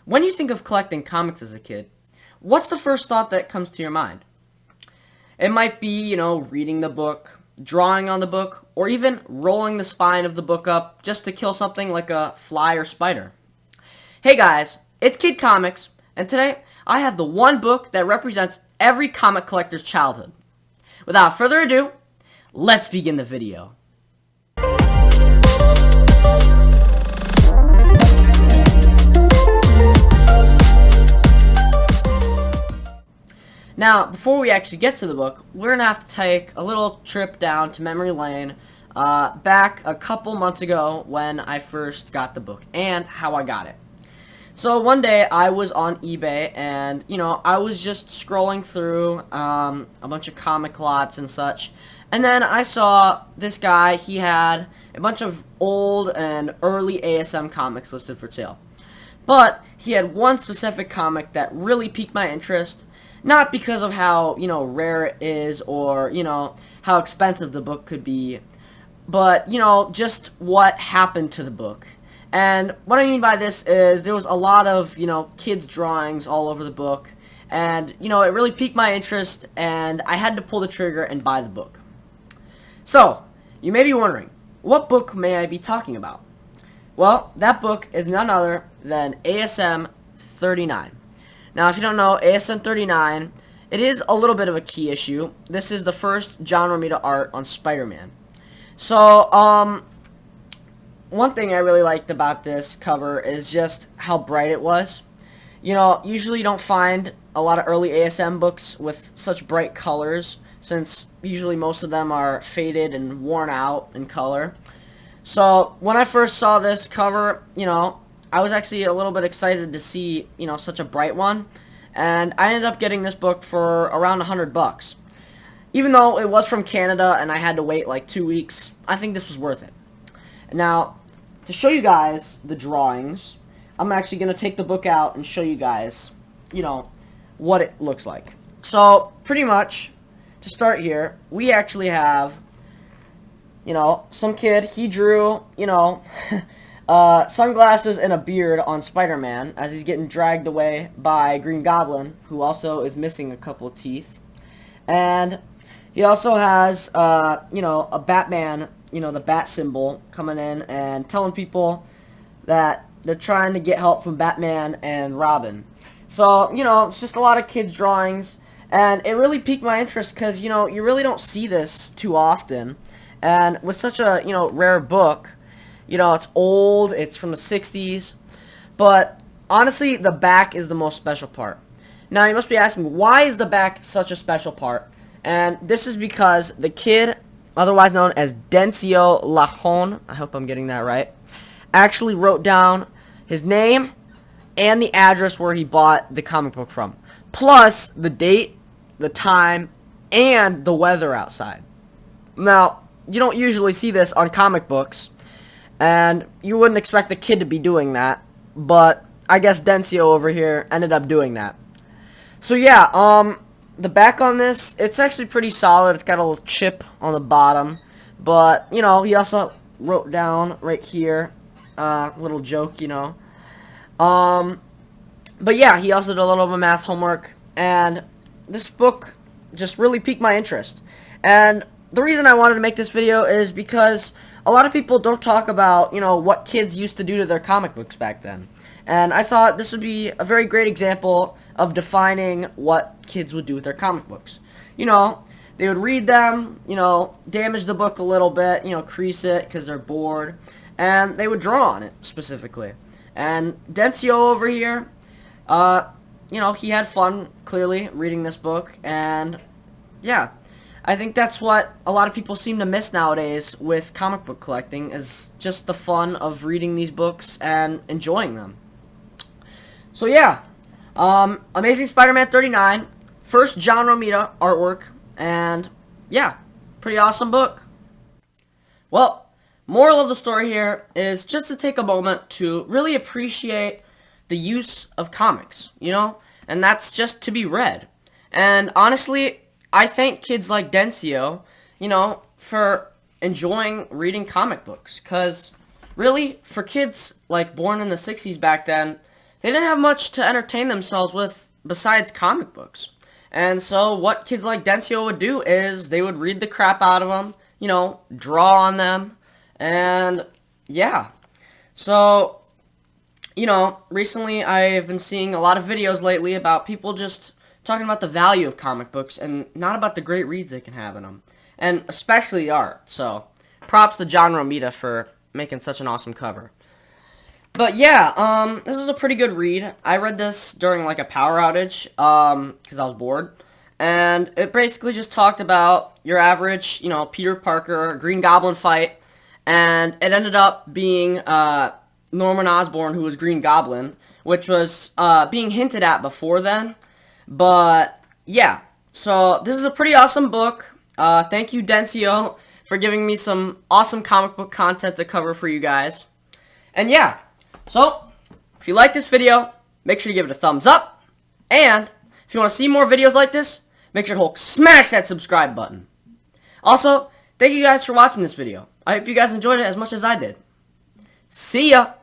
When you think of collecting comics as a kid, what's the first thought that comes to your mind? It might be, reading the book, drawing on the book, or even rolling the spine of the book up just to kill something like a fly or spider. Hey guys, it's Kid Comics, and today I have the one book that represents every comic collector's childhood. Without further ado, let's begin the video. Now, before we actually get to the book, we're going to have to take a little trip down to memory lane back a couple months ago when I first got the book and how I got it. So one day I was on eBay and, I was just scrolling through a bunch of comic lots and such. And then I saw this guy, he had a bunch of old and early ASM comics listed for sale. But he had one specific comic that really piqued my interest. Not because of how, rare it is or, how expensive the book could be, but, just what happened to the book. And what I mean by this is there was a lot of, kids' drawings all over the book, and, it really piqued my interest, and I had to pull the trigger and buy the book. So, you may be wondering, what book may I be talking about? Well, that book is none other than ASM 39. Now, if you don't know, ASM 39, it is a little bit of a key issue. This is the first John Romita art on Spider-Man. So, one thing I really liked about this cover is just how bright it was. Usually you don't find a lot of early ASM books with such bright colors, since usually most of them are faded and worn out in color. So, when I first saw this cover, I was actually a little bit excited to see, such a bright one, and I ended up getting this book for around $100. Even though it was from Canada and I had to wait like 2 weeks, I think this was worth it. Now, to show you guys the drawings, I'm actually going to take the book out and show you guys, what it looks like. So, pretty much, to start here, we actually have, some kid, he drew, sunglasses and a beard on Spider-Man as he's getting dragged away by Green Goblin, who also is missing a couple of teeth. And he also has, a Batman, the bat symbol coming in and telling people that they're trying to get help from Batman and Robin. So, it's just a lot of kids' drawings, and it really piqued my interest because, you really don't see this too often. And with such a, rare book, it's old, it's from the 60s, but honestly, the back is the most special part. Now, you must be asking, why is the back such a special part? And this is because the kid, otherwise known as Dencio Lajon, I hope I'm getting that right, actually wrote down his name and the address where he bought the comic book from, plus the date, the time, and the weather outside. Now, you don't usually see this on comic books, and you wouldn't expect a kid to be doing that, but I guess Dencio over here ended up doing that. So yeah, the back on this, it's actually pretty solid. It's got a little chip on the bottom, but, he also wrote down right here, little joke, but yeah, he also did a little bit of math homework, and this book just really piqued my interest. And the reason I wanted to make this video is because a lot of people don't talk about, what kids used to do to their comic books back then. And I thought this would be a very great example of defining what kids would do with their comic books. They would read them, damage the book a little bit, crease it because they're bored, and they would draw on it specifically. And Dencio over here, he had fun, clearly, reading this book, and yeah. I think that's what a lot of people seem to miss nowadays with comic book collecting, is just the fun of reading these books and enjoying them. So yeah, Amazing Spider-Man 39, first John Romita artwork, and yeah, pretty awesome book. Well, moral of the story here is just to take a moment to really appreciate the use of comics, and that's just to be read. And honestly, I thank kids like Dencio, for enjoying reading comic books. Because, really, for kids, like, born in the 60s back then, they didn't have much to entertain themselves with besides comic books. And so what kids like Dencio would do is they would read the crap out of them, you know, draw on them, and yeah. So, you know, recently I've been seeing a lot of videos lately about people just talking about the value of comic books and not about the great reads they can have in them. And especially art. So, props to John Romita for making such an awesome cover. But yeah, this is a pretty good read. I read this during like a power outage, because I was bored. And it basically just talked about your average, you know, Peter Parker, Green Goblin fight. And it ended up being, Norman Osborn, who was Green Goblin, which was, being hinted at before then. But, yeah. So, this is a pretty awesome book. Thank you, Dencio, for giving me some awesome comic book content to cover for you guys. And yeah. So, if you like this video, make sure to give it a thumbs up. And, if you want to see more videos like this, make sure to smash that subscribe button. Also, thank you guys for watching this video. I hope you guys enjoyed it as much as I did. See ya!